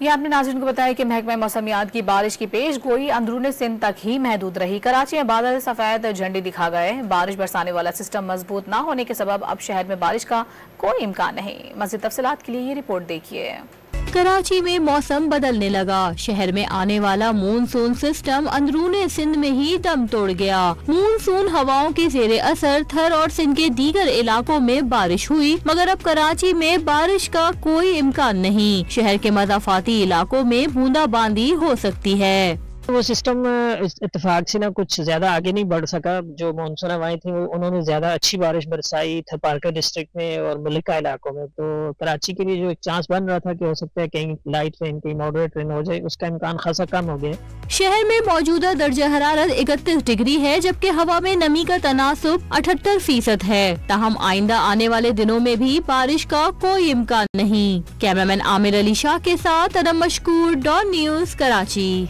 ये आपने नाज़रीन को बताया कि महकमा मौसमियात की बारिश की पेश गोई अंदरूनी सिंध तक ही महदूद रही। कराची में बादल सफेद झंडी दिखा गए। बारिश बरसाने वाला सिस्टम मजबूत न होने के सबब अब शहर में बारिश का कोई इम्कान नहीं। मज़ीद तफसीलात के लिए ये रिपोर्ट देखिए। कराची में मौसम बदलने लगा। शहर में आने वाला मानसून सिस्टम अंदरूनी सिंध में ही दम तोड़ गया। मानसून हवाओं के जेरे असर थर और सिंध के दीगर इलाकों में बारिश हुई, मगर अब कराची में बारिश का कोई इम्कान नहीं। शहर के मज़ाफाती इलाकों में बूंदाबांदी हो सकती है। वो सिस्टम इत्तेफाक से ना कुछ ज्यादा आगे नहीं बढ़ सका। जो मानसून हवाएं थी उन्होंने ज्यादा अच्छी बारिश बरसाई थरपारकर डिस्ट्रिक्ट में और मलिका इलाकों में। तो कराची के लिए जो एक चांस बन रहा था कि हो सकता है कहीं लाइट रेन कहीं मॉडरेट रेन हो जाए, उसका इम्कान खासा कम हो गया। शहर में मौजूदा दर्जा हरारत 31 डिग्री है, जबकि हवा में नमी का तनासुब 78% है। ताहम आइंदा आने वाले दिनों में भी बारिश का कोई इम्कान नहीं। कैमरामैन आमिर अली शाह के साथ अनम मशकूर, डॉन न्यूज़, कराची।